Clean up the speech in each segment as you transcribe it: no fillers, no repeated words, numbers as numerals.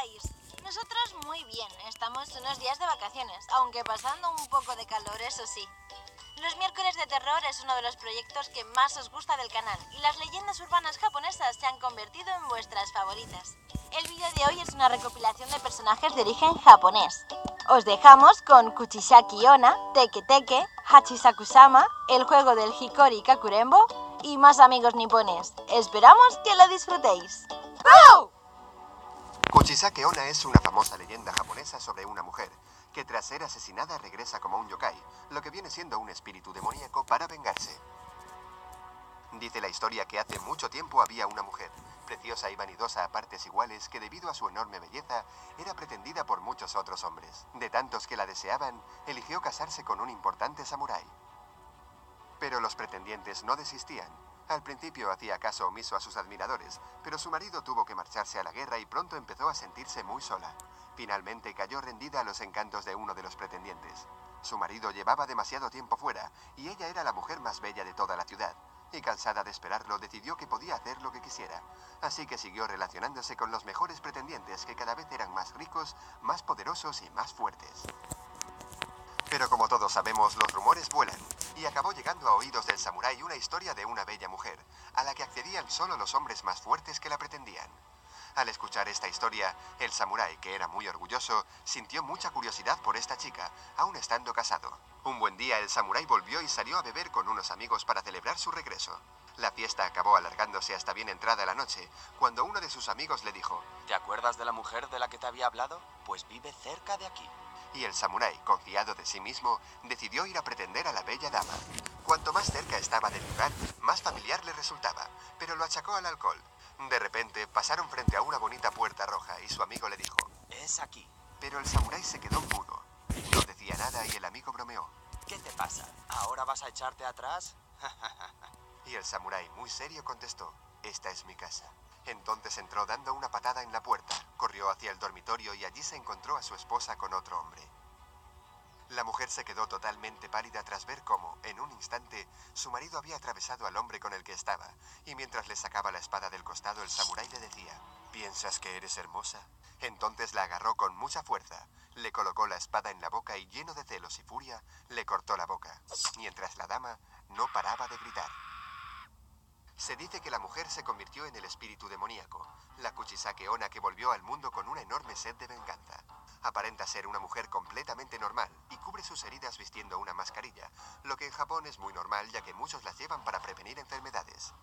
estáis? Nosotros muy bien, estamos unos días de vacaciones, aunque pasando un poco de calor, eso sí. Los miércoles de terror es uno de los proyectos que más os gusta del canal y las leyendas urbanas japonesas se han convertido en vuestras favoritas. El vídeo de hoy es una recopilación de personajes de origen japonés. Os dejamos con Kuchisaki Onna, Teke Teke, Hachisaku-sama, el juego del Hikori Kakurembo y más amigos nipones. Esperamos que lo disfrutéis. ¡Go! Kuchisaki Onna es una famosa leyenda japonesa sobre una mujer que tras ser asesinada regresa como un yokai, lo que viene siendo un espíritu demoníaco para vengarse. Dice la historia que hace mucho tiempo había una mujer, preciosa y vanidosa a partes iguales, que debido a su enorme belleza era pretendida por muchos otros hombres. De tantos que la deseaban, eligió casarse con un importante samurái. Pero los pretendientes no desistían. Al principio hacía caso omiso a sus admiradores, pero su marido tuvo que marcharse a la guerra y pronto empezó a sentirse muy sola. Finalmente cayó rendida a los encantos de uno de los pretendientes. Su marido llevaba demasiado tiempo fuera y ella era la mujer más bella de toda la ciudad. Y cansada de esperarlo, decidió que podía hacer lo que quisiera. Así que siguió relacionándose con los mejores pretendientes, que cada vez eran más ricos, más poderosos y más fuertes. Pero como todos sabemos, los rumores vuelan, y acabó llegando a oídos del samurái una historia de una bella mujer, a la que accedían solo los hombres más fuertes que la pretendían. Al escuchar esta historia, el samurái, que era muy orgulloso, sintió mucha curiosidad por esta chica, aún estando casado. Un buen día el samurái volvió y salió a beber con unos amigos para celebrar su regreso. La fiesta acabó alargándose hasta bien entrada la noche, cuando uno de sus amigos le dijo: ¿Te acuerdas de la mujer de la que te había hablado? Pues vive cerca de aquí. Y el samurái, confiado de sí mismo, decidió ir a pretender a la bella dama. Cuanto más cerca estaba del lugar, más familiar le resultaba, pero lo achacó al alcohol. De repente, pasaron frente a una bonita puerta roja y su amigo le dijo: Es aquí. Pero el samurái se quedó mudo. No decía nada y el amigo bromeó. ¿Qué te pasa? ¿Ahora vas a echarte atrás? Y el samurái, muy serio, contestó: Esta es mi casa. Entonces entró dando una patada en la puerta, corrió hacia el dormitorio y allí se encontró a su esposa con otro hombre. La mujer se quedó totalmente pálida tras ver cómo, en un instante, su marido había atravesado al hombre con el que estaba, y mientras le sacaba la espada del costado, el samurái le decía: ¿Piensas que eres hermosa? Entonces la agarró con mucha fuerza, le colocó la espada en la boca y, lleno de celos y furia, le cortó la boca, mientras la dama no paraba de gritar. Se dice que la mujer se convirtió en el espíritu demoníaco, la Kuchisaki Onna, que volvió al mundo con una enorme sed de venganza. Aparenta ser una mujer completamente normal y cubre sus heridas vistiendo una mascarilla, lo que en Japón es muy normal ya que muchos las llevan para prevenir enfermedades.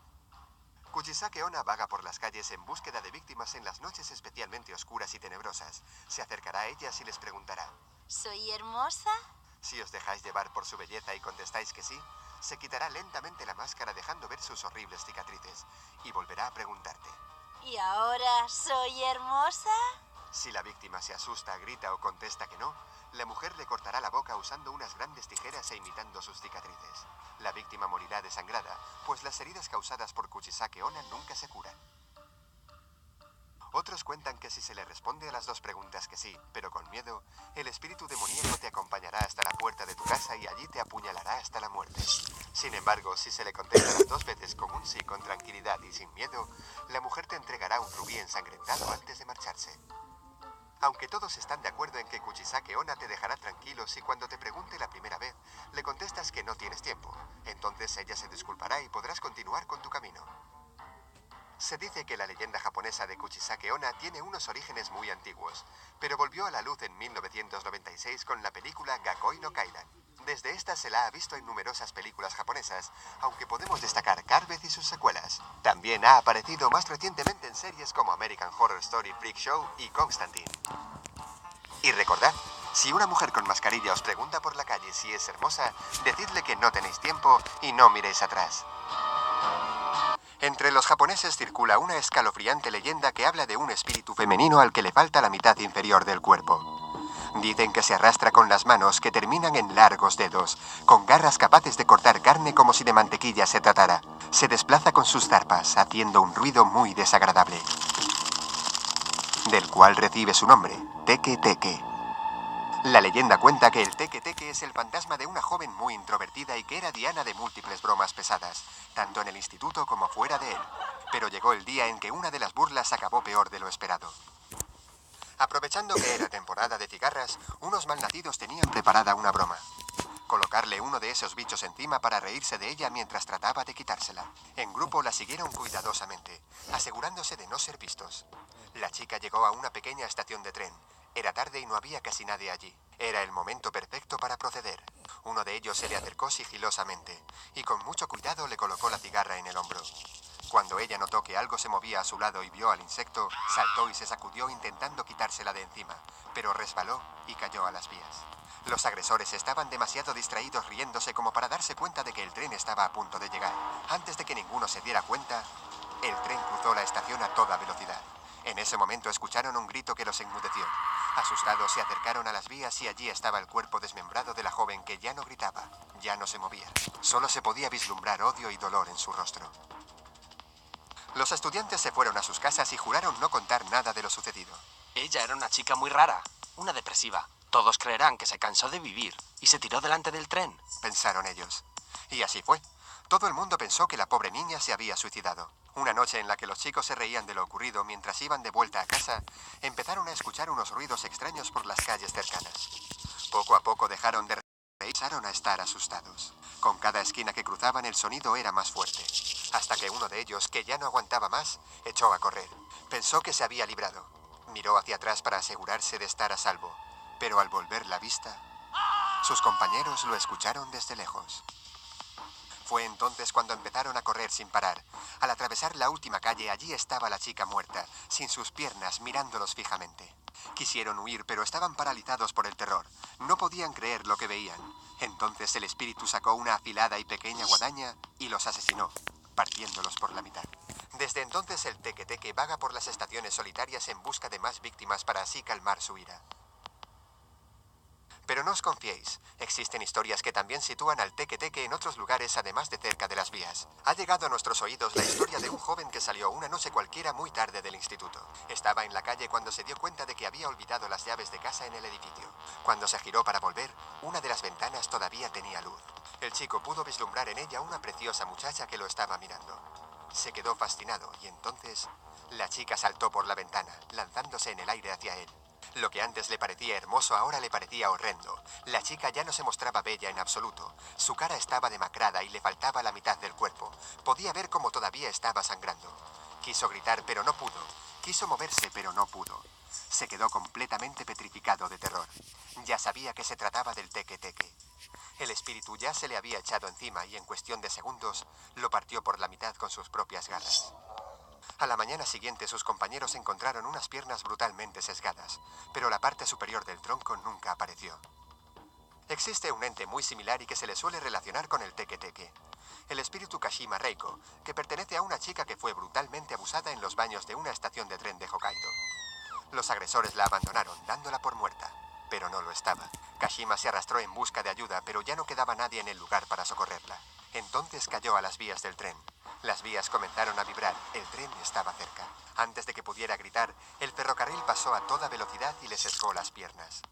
Kuchisaki Onna vaga por las calles en búsqueda de víctimas en las noches especialmente oscuras y tenebrosas. Se acercará a ellas y les preguntará: ¿Soy hermosa? Si os dejáis llevar por su belleza y contestáis que sí, se quitará lentamente la máscara dejando ver sus horribles cicatrices y volverá a preguntarte: ¿Y ahora soy hermosa? Si la víctima se asusta, grita o contesta que no, la mujer le cortará la boca usando unas grandes tijeras e imitando sus cicatrices. La víctima morirá desangrada, pues las heridas causadas por Kuchisaki Onna nunca se curan. Otros cuentan que si se le responde a las dos preguntas que sí, pero con miedo, el espíritu demoníaco te acompañará hasta la puerta de tu casa y allí te apuñalará hasta la muerte. Sin embargo, si se le contesta las dos veces con un sí con tranquilidad y sin miedo, la mujer te entregará un rubí ensangrentado antes de marcharse. Aunque todos están de acuerdo en que Kuchisaki Onna te dejará tranquilo si cuando te pregunte la primera vez le contestas que no tienes tiempo, entonces ella se disculpará y podrás continuar con tu camino. Se dice que la leyenda japonesa de Kuchisaki Onna tiene unos orígenes muy antiguos, pero volvió a la luz en 1996 con la película Gakoi no Kaidan. Desde esta se la ha visto en numerosas películas japonesas, aunque podemos destacar Carbeth y sus secuelas. También ha aparecido más recientemente en series como American Horror Story Freak Show y Constantine. Y recordad, si una mujer con mascarilla os pregunta por la calle si es hermosa, decidle que no tenéis tiempo y no miréis atrás. Entre los japoneses circula una escalofriante leyenda que habla de un espíritu femenino al que le falta la mitad inferior del cuerpo. Dicen que se arrastra con las manos que terminan en largos dedos, con garras capaces de cortar carne como si de mantequilla se tratara. Se desplaza con sus zarpas, haciendo un ruido muy desagradable, del cual recibe su nombre, Teke Teke. La leyenda cuenta que el Teke Teke es el fantasma de una joven muy introvertida y que era diana de múltiples bromas pesadas, tanto en el instituto como fuera de él. Pero llegó el día en que una de las burlas acabó peor de lo esperado. Aprovechando que era temporada de cigarras, unos malnacidos tenían preparada una broma. Colocarle uno de esos bichos encima para reírse de ella mientras trataba de quitársela. En grupo la siguieron cuidadosamente, asegurándose de no ser vistos. La chica llegó a una pequeña estación de tren. Era tarde y no había casi nadie allí. Era el momento perfecto para proceder. Uno de ellos se le acercó sigilosamente y con mucho cuidado le colocó la cigarra en el hombro. Cuando ella notó que algo se movía a su lado y vio al insecto, saltó y se sacudió intentando quitársela de encima, pero resbaló y cayó a las vías. Los agresores estaban demasiado distraídos riéndose como para darse cuenta de que el tren estaba a punto de llegar. Antes de que ninguno se diera cuenta, el tren cruzó la estación a toda velocidad. En ese momento escucharon un grito que los enmudeció. Asustados se acercaron a las vías y allí estaba el cuerpo desmembrado de la joven que ya no gritaba, ya no se movía. Solo se podía vislumbrar odio y dolor en su rostro. Los estudiantes se fueron a sus casas y juraron no contar nada de lo sucedido. Ella era una chica muy rara, una depresiva. Todos creerán que se cansó de vivir y se tiró delante del tren, pensaron ellos. Y así fue. Todo el mundo pensó que la pobre niña se había suicidado. Una noche en la que los chicos se reían de lo ocurrido mientras iban de vuelta a casa, empezaron a escuchar unos ruidos extraños por las calles cercanas. Poco a poco dejaron de reír y empezaron a estar asustados. Con cada esquina que cruzaban el sonido era más fuerte, hasta que uno de ellos, que ya no aguantaba más, echó a correr. Pensó que se había librado. Miró hacia atrás para asegurarse de estar a salvo, pero al volver la vista, sus compañeros lo escucharon desde lejos. Fue entonces cuando empezaron a correr sin parar. Al atravesar la última calle, allí estaba la chica muerta, sin sus piernas, mirándolos fijamente. Quisieron huir, pero estaban paralizados por el terror. No podían creer lo que veían. Entonces el espíritu sacó una afilada y pequeña guadaña y los asesinó, partiéndolos por la mitad. Desde entonces el teque-teque vaga por las estaciones solitarias en busca de más víctimas para así calmar su ira. Pero no os confiéis, existen historias que también sitúan al teque-teque en otros lugares además de cerca de las vías. Ha llegado a nuestros oídos la historia de un joven que salió una noche cualquiera muy tarde del instituto. Estaba en la calle cuando se dio cuenta de que había olvidado las llaves de casa en el edificio. Cuando se giró para volver, una de las ventanas todavía tenía luz. El chico pudo vislumbrar en ella una preciosa muchacha que lo estaba mirando. Se quedó fascinado y entonces la chica saltó por la ventana, lanzándose en el aire hacia él. Lo que antes le parecía hermoso ahora le parecía horrendo. La chica ya no se mostraba bella en absoluto. Su cara estaba demacrada y le faltaba la mitad del cuerpo. Podía ver cómo todavía estaba sangrando. Quiso gritar, pero no pudo. Quiso moverse, pero no pudo. Se quedó completamente petrificado de terror. Ya sabía que se trataba del teque-teque. El espíritu ya se le había echado encima y en cuestión de segundos lo partió por la mitad con sus propias garras. A la mañana siguiente sus compañeros encontraron unas piernas brutalmente sesgadas, pero la parte superior del tronco nunca apareció. Existe un ente muy similar y que se le suele relacionar con el teque-teque. El espíritu Kashima Reiko, que pertenece a una chica que fue brutalmente abusada en los baños de una estación de tren de Hokkaido. Los agresores la abandonaron, dándola por muerta, pero no lo estaba. Kashima se arrastró en busca de ayuda, pero ya no quedaba nadie en el lugar para socorrerla. Entonces cayó a las vías del tren. Las vías comenzaron a vibrar, el tren estaba cerca. Antes de que pudiera gritar, el ferrocarril pasó a toda velocidad y le sesgó las piernas.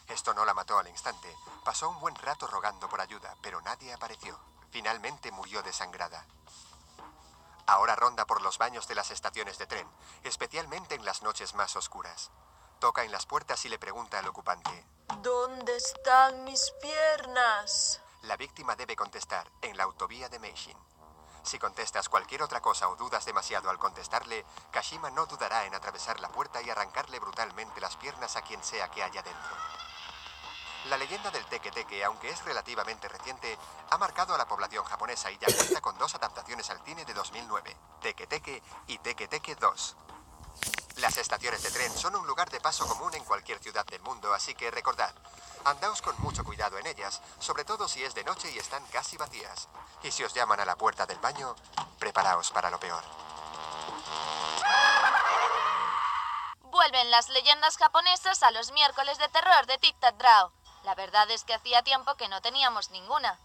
Esto no la mató al instante. Pasó un buen rato rogando por ayuda, pero nadie apareció. Finalmente murió desangrada. Ahora ronda por los baños de las estaciones de tren, especialmente en las noches más oscuras. Toca en las puertas y le pregunta al ocupante: ¿Dónde están mis piernas? La víctima debe contestar: en la autovía de Meishin. Si contestas cualquier otra cosa o dudas demasiado al contestarle, Kashima no dudará en atravesar la puerta y arrancarle brutalmente las piernas a quien sea que haya dentro. La leyenda del teque-teque, aunque es relativamente reciente, ha marcado a la población japonesa y ya cuenta con 2 adaptaciones al cine de 2009, Teque-Teque y Teque-Teque 2. Las estaciones de tren son un lugar de paso común en cualquier ciudad del mundo, así que recordad, andaos con mucho cuidado en ellas, sobre todo si es de noche y están casi vacías. Y si os llaman a la puerta del baño, preparaos para lo peor. Vuelven las leyendas japonesas a los miércoles de terror de Tic Tac Draw. La verdad es que hacía tiempo que no teníamos ninguna.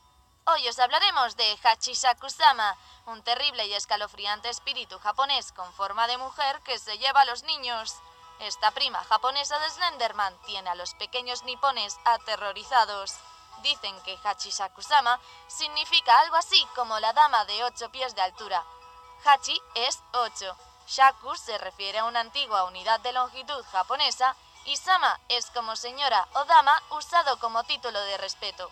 Hoy os hablaremos de Hachisaku-sama, un terrible y escalofriante espíritu japonés con forma de mujer que se lleva a los niños. Esta prima japonesa de Slenderman tiene a los pequeños nipones aterrorizados. Dicen que Hachisaku-sama significa algo así como la dama de 8 pies de altura. Hachi es 8, Shaku se refiere a una antigua unidad de longitud japonesa y sama es como señora o dama usado como título de respeto.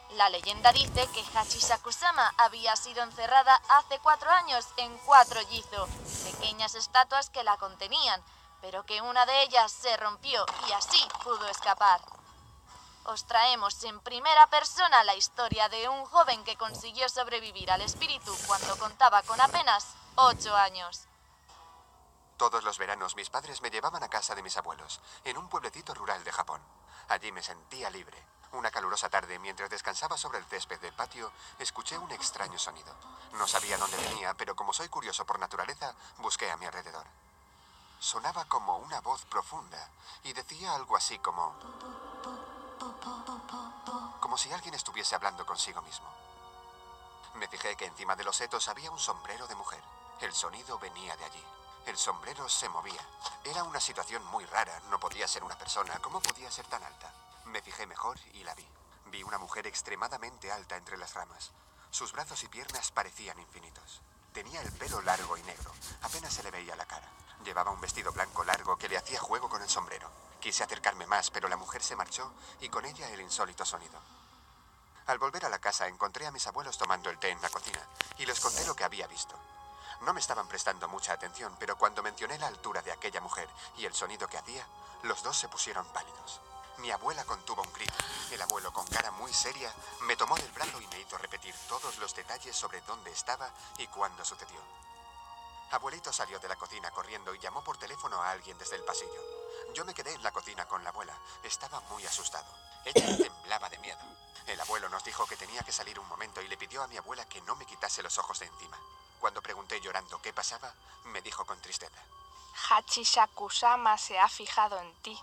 La leyenda dice que Hachisaku-sama había sido encerrada hace 4 años en 4 Jizo, pequeñas estatuas que la contenían, pero que una de ellas se rompió y así pudo escapar. Os traemos en primera persona la historia de un joven que consiguió sobrevivir al espíritu cuando contaba con apenas 8 años. Todos los veranos mis padres me llevaban a casa de mis abuelos, en un pueblecito rural de Japón. Allí me sentía libre. Una calurosa tarde, mientras descansaba sobre el césped del patio, escuché un extraño sonido. No sabía dónde venía, pero como soy curioso por naturaleza, busqué a mi alrededor. Sonaba como una voz profunda y decía algo así como si alguien estuviese hablando consigo mismo. Me fijé que encima de los setos había un sombrero de mujer. El sonido venía de allí. El sombrero se movía. Era una situación muy rara. No podía ser una persona. ¿Cómo podía ser tan alta? Me fijé mejor y la vi. Vi una mujer extremadamente alta entre las ramas. Sus brazos y piernas parecían infinitos. Tenía el pelo largo y negro. Apenas se le veía la cara. Llevaba un vestido blanco largo que le hacía juego con el sombrero. Quise acercarme más, pero la mujer se marchó y con ella el insólito sonido. Al volver a la casa encontré a mis abuelos tomando el té en la cocina y les conté lo que había visto. No me estaban prestando mucha atención, pero cuando mencioné la altura de aquella mujer y el sonido que hacía, los dos se pusieron pálidos. Mi abuela contuvo un grito. El abuelo, con cara muy seria, me tomó del brazo y me hizo repetir todos los detalles sobre dónde estaba y cuándo sucedió. Abuelito salió de la cocina corriendo y llamó por teléfono a alguien desde el pasillo. Yo me quedé en la cocina con la abuela. Estaba muy asustado. Ella temblaba de miedo. El abuelo nos dijo que tenía que salir un momento y le pidió a mi abuela que no me quitase los ojos de encima. Cuando pregunté llorando qué pasaba, me dijo con tristeza: Hachisaku-sama se ha fijado en ti.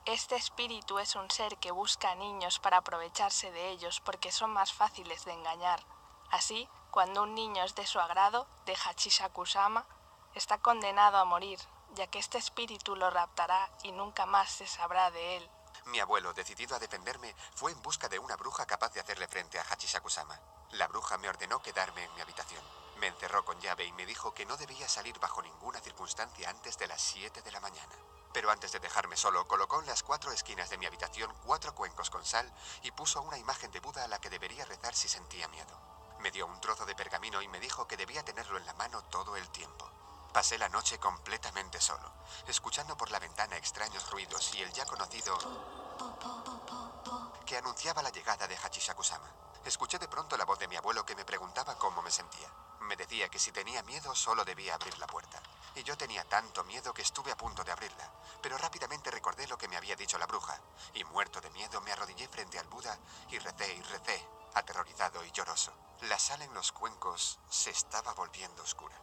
Este espíritu es un ser que busca a niños para aprovecharse de ellos porque son más fáciles de engañar. Así, cuando un niño es de su agrado, de Hachisaku-sama, está condenado a morir, ya que este espíritu lo raptará y nunca más se sabrá de él. Mi abuelo, decidido a defenderme, fue en busca de una bruja capaz de hacerle frente a Hachisaku-sama. La bruja me ordenó quedarme en mi habitación. Me encerró con llave y me dijo que no debía salir bajo ninguna circunstancia antes de las 7 de la mañana. Pero antes de dejarme solo, colocó en las 4 esquinas de mi habitación 4 cuencos con sal y puso una imagen de Buda a la que debería rezar si sentía miedo. Me dio un trozo de pergamino y me dijo que debía tenerlo en la mano todo el tiempo. Pasé la noche completamente solo, escuchando por la ventana extraños ruidos y el ya conocido que anunciaba la llegada de Hachisaku-sama. Escuché de pronto la voz de mi abuelo que me preguntaba cómo me sentía. Me decía que si tenía miedo solo debía abrir la puerta. Y yo tenía tanto miedo que estuve a punto de abrirla. Pero rápidamente recordé lo que me había dicho la bruja. Y muerto de miedo me arrodillé frente al Buda y recé, aterrorizado y lloroso. La sal en los cuencos se estaba volviendo oscura.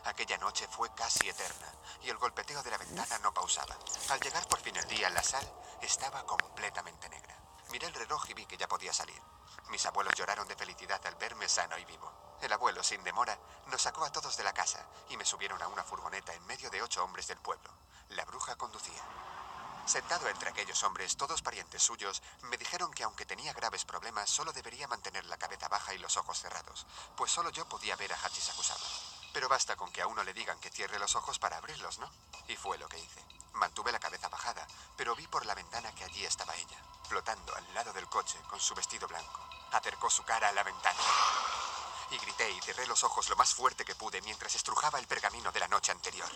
Aquella noche fue casi eterna y el golpeteo de la ventana no pausaba. Al llegar por fin el día, la sal estaba completamente negra. Miré el reloj y vi que ya podía salir. Mis abuelos lloraron de felicidad al verme sano y vivo. El abuelo, sin demora, nos sacó a todos de la casa y me subieron a una furgoneta en medio de 8 hombres del pueblo. La bruja conducía. Sentado entre aquellos hombres, todos parientes suyos, me dijeron que aunque tenía graves problemas, solo debería mantener la cabeza baja y los ojos cerrados, pues solo yo podía ver a Hachisaku-sama. Pero basta con que a uno le digan que cierre los ojos para abrirlos, ¿no? Y fue lo que hice. Mantuve la cabeza bajada, pero vi por la ventana que allí estaba ella, flotando al lado del coche con su vestido blanco. Acercó su cara a la ventana y grité y cerré los ojos lo más fuerte que pude mientras estrujaba el pergamino de la noche anterior.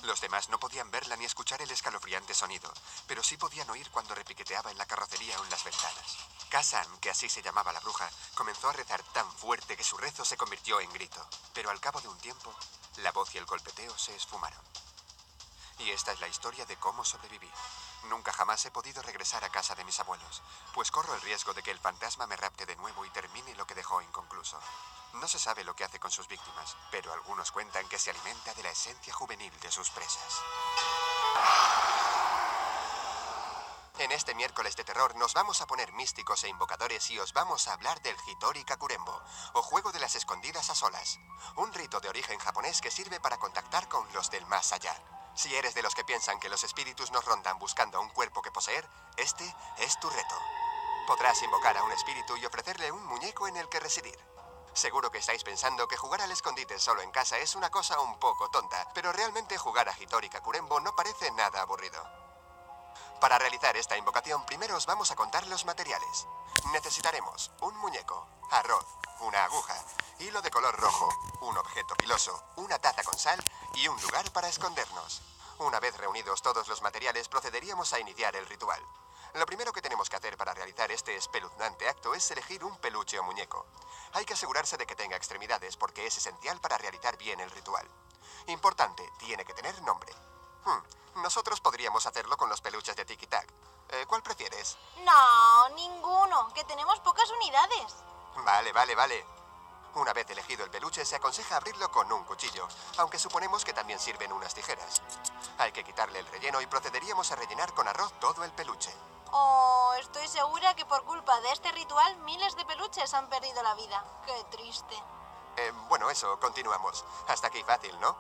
Los demás no podían verla ni escuchar el escalofriante sonido, pero sí podían oír cuando repiqueteaba en la carrocería o en las ventanas. Kazan, que así se llamaba la bruja, comenzó a rezar tan fuerte que su rezo se convirtió en grito. Pero al cabo de un tiempo, la voz y el golpeteo se esfumaron. Y esta es la historia de cómo sobreviví. Nunca jamás he podido regresar a casa de mis abuelos, pues corro el riesgo de que el fantasma me rapte de nuevo y termine lo que dejó inconcluso. No se sabe lo que hace con sus víctimas, pero algunos cuentan que se alimenta de la esencia juvenil de sus presas. En este miércoles de terror nos vamos a poner místicos e invocadores y os vamos a hablar del Hitori Kakurembo, o juego de las escondidas a solas. Un rito de origen japonés que sirve para contactar con los del más allá. Si eres de los que piensan que los espíritus nos rondan buscando un cuerpo que poseer, este es tu reto. Podrás invocar a un espíritu y ofrecerle un muñeco en el que residir. Seguro que estáis pensando que jugar al escondite solo en casa es una cosa un poco tonta, pero realmente jugar a Hitori Kakurembo no parece nada aburrido. Para realizar esta invocación, primero os vamos a contar los materiales. Necesitaremos un muñeco, arroz, una aguja, hilo de color rojo, un objeto piloso, una taza con sal y un lugar para escondernos. Una vez reunidos todos los materiales, procederíamos a iniciar el ritual. Lo primero que tenemos que hacer para realizar este espeluznante acto es elegir un peluche o muñeco. Hay que asegurarse de que tenga extremidades porque es esencial para realizar bien el ritual. Importante, tiene que tener nombre. Nosotros podríamos hacerlo con los peluches de Tiki Tac. ¿Cuál prefieres? No, ninguno, que tenemos pocas unidades. Vale. Una vez elegido el peluche, se aconseja abrirlo con un cuchillo, aunque suponemos que también sirven unas tijeras. Hay que quitarle el relleno y procederíamos a rellenar con arroz todo el peluche. Oh, estoy segura que por culpa de este ritual miles de peluches han perdido la vida. Qué triste. Bueno, eso, continuamos. Hasta aquí fácil, ¿no?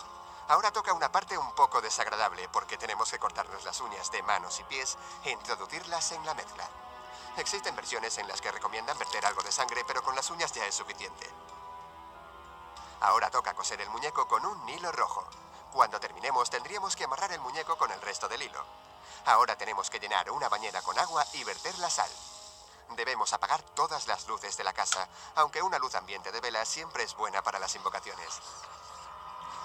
Ahora toca una parte un poco desagradable, porque tenemos que cortarnos las uñas de manos y pies e introducirlas en la mezcla. Existen versiones en las que recomiendan verter algo de sangre, pero con las uñas ya es suficiente. Ahora toca coser el muñeco con un hilo rojo. Cuando terminemos, tendríamos que amarrar el muñeco con el resto del hilo. Ahora tenemos que llenar una bañera con agua y verter la sal. Debemos apagar todas las luces de la casa, aunque una luz ambiente de vela siempre es buena para las invocaciones.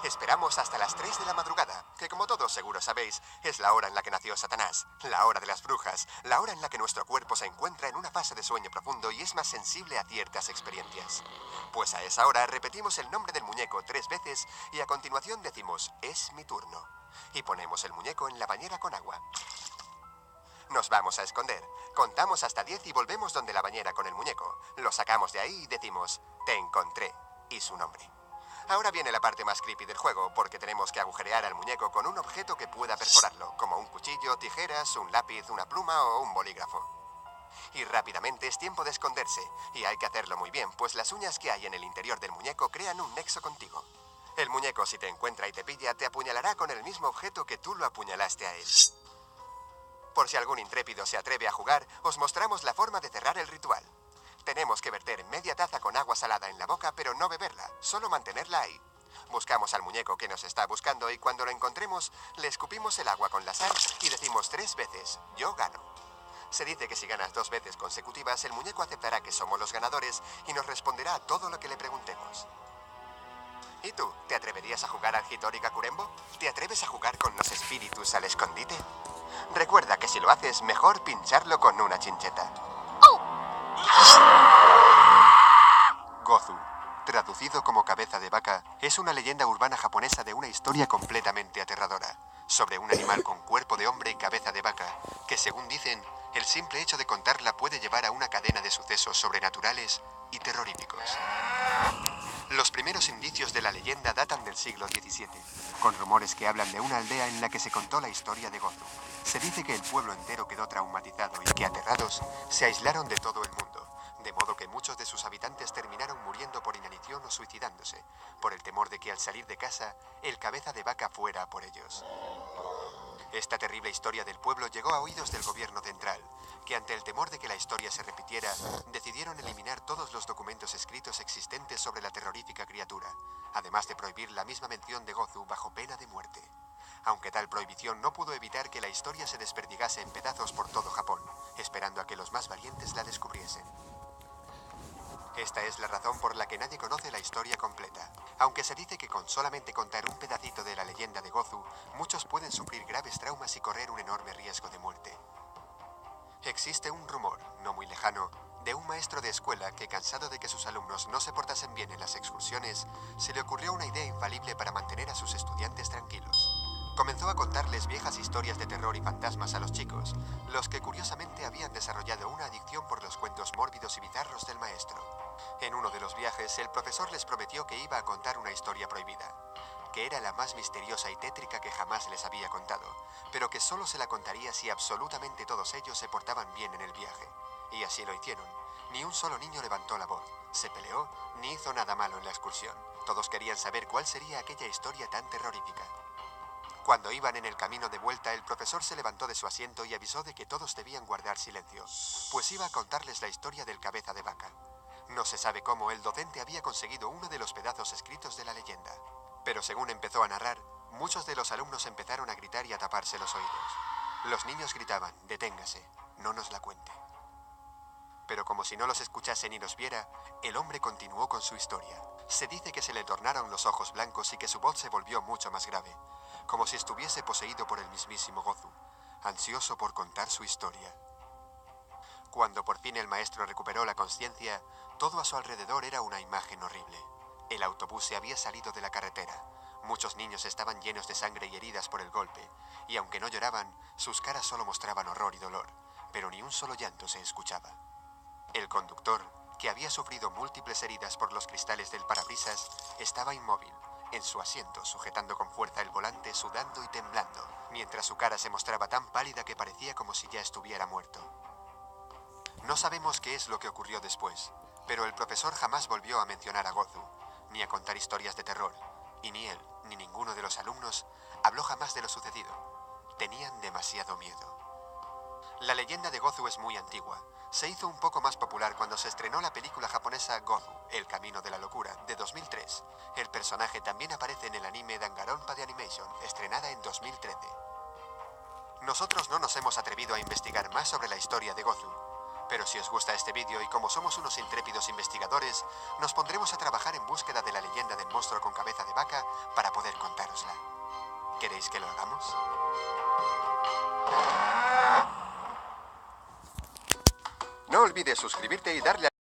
Esperamos hasta las 3 de la madrugada, que como todos seguro sabéis, es la hora en la que nació Satanás, la hora de las brujas, la hora en la que nuestro cuerpo se encuentra en una fase de sueño profundo y es más sensible a ciertas experiencias. Pues a esa hora repetimos el nombre del muñeco 3 veces y a continuación decimos, es mi turno, y ponemos el muñeco en la bañera con agua. Nos vamos a esconder, contamos hasta 10 y volvemos donde la bañera con el muñeco. Lo sacamos de ahí y decimos, te encontré, y su nombre. Ahora viene la parte más creepy del juego, porque tenemos que agujerear al muñeco con un objeto que pueda perforarlo, como un cuchillo, tijeras, un lápiz, una pluma o un bolígrafo. Y rápidamente es tiempo de esconderse, y hay que hacerlo muy bien, pues las uñas que hay en el interior del muñeco crean un nexo contigo. El muñeco, si te encuentra y te pilla, te apuñalará con el mismo objeto que tú lo apuñalaste a él. Por si algún intrépido se atreve a jugar, os mostramos la forma de cerrar el ritual. Tenemos que verter media taza con agua salada en la boca, pero no beberla, solo mantenerla ahí. Buscamos al muñeco que nos está buscando y cuando lo encontremos, le escupimos el agua con la sal y decimos 3 veces, yo gano. Se dice que si ganas 2 veces consecutivas, el muñeco aceptará que somos los ganadores y nos responderá a todo lo que le preguntemos. ¿Y tú, te atreverías a jugar al Hitori Kakurembo? ¿Te atreves a jugar con los espíritus al escondite? Recuerda que si lo haces, mejor pincharlo con una chincheta. Gozu, traducido como cabeza de vaca, es una leyenda urbana japonesa de una historia completamente aterradora, sobre un animal con cuerpo de hombre y cabeza de vaca, que según dicen, el simple hecho de contarla puede llevar a una cadena de sucesos sobrenaturales y terroríficos. Los primeros indicios de la leyenda datan del siglo XVII, con rumores que hablan de una aldea en la que se contó la historia de Gozu. Se dice que el pueblo entero quedó traumatizado y que aterrados se aislaron de todo el mundo, de modo que muchos de sus habitantes terminaron muriendo por inanición o suicidándose, por el temor de que al salir de casa, el cabeza de vaca fuera por ellos. Esta terrible historia del pueblo llegó a oídos del gobierno central, que ante el temor de que la historia se repitiera, decidieron eliminar todos los documentos escritos existentes sobre la terrorífica criatura, además de prohibir la misma mención de Gozu bajo pena de muerte. Aunque tal prohibición no pudo evitar que la historia se desperdigase en pedazos por todo Japón, esperando a que los más valientes la descubriesen. Esta es la razón por la que nadie conoce la historia completa. Aunque se dice que con solamente contar un pedacito de la leyenda de Gozu, muchos pueden sufrir graves traumas y correr un enorme riesgo de muerte. Existe un rumor, no muy lejano, de un maestro de escuela que, cansado de que sus alumnos no se portasen bien en las excursiones, se le ocurrió una idea infalible para mantener a sus estudiantes tranquilos. Comenzó a contarles viejas historias de terror y fantasmas a los chicos, los que curiosamente habían desarrollado una adicción por los cuentos mórbidos y bizarros del maestro. En uno de los viajes, el profesor les prometió que iba a contar una historia prohibida, que era la más misteriosa y tétrica que jamás les había contado, pero que solo se la contaría si absolutamente todos ellos se portaban bien en el viaje. Y así lo hicieron. Ni un solo niño levantó la voz, se peleó, ni hizo nada malo en la excursión. Todos querían saber cuál sería aquella historia tan terrorífica. Cuando iban en el camino de vuelta, el profesor se levantó de su asiento y avisó de que todos debían guardar silencio, pues iba a contarles la historia del cabeza de vaca. No se sabe cómo el docente había conseguido uno de los pedazos escritos de la leyenda, pero según empezó a narrar, muchos de los alumnos empezaron a gritar y a taparse los oídos. Los niños gritaban: «Deténgase, no nos la cuente». Pero como si no los escuchase ni los viera, el hombre continuó con su historia. Se dice que se le tornaron los ojos blancos y que su voz se volvió mucho más grave, como si estuviese poseído por el mismísimo Gozu, ansioso por contar su historia. Cuando por fin el maestro recuperó la conciencia, todo a su alrededor era una imagen horrible. El autobús se había salido de la carretera. Muchos niños estaban llenos de sangre y heridas por el golpe, y aunque no lloraban, sus caras solo mostraban horror y dolor, pero ni un solo llanto se escuchaba. El conductor, que había sufrido múltiples heridas por los cristales del parabrisas, estaba inmóvil, en su asiento, sujetando con fuerza el volante, sudando y temblando, mientras su cara se mostraba tan pálida que parecía como si ya estuviera muerto. No sabemos qué es lo que ocurrió después, pero el profesor jamás volvió a mencionar a Gozu, ni a contar historias de terror, y ni él, ni ninguno de los alumnos, habló jamás de lo sucedido. Tenían demasiado miedo. La leyenda de Gozu es muy antigua. Se hizo un poco más popular cuando se estrenó la película japonesa Gozu, El Camino de la Locura, de 2003. El personaje también aparece en el anime Danganronpa de Animation, estrenada en 2013. Nosotros no nos hemos atrevido a investigar más sobre la historia de Gozu, pero si os gusta este vídeo y como somos unos intrépidos investigadores, nos pondremos a trabajar en búsqueda de la leyenda del monstruo con cabeza de vaca para poder contárosla. ¿Queréis que lo hagamos? No olvides suscribirte y darle al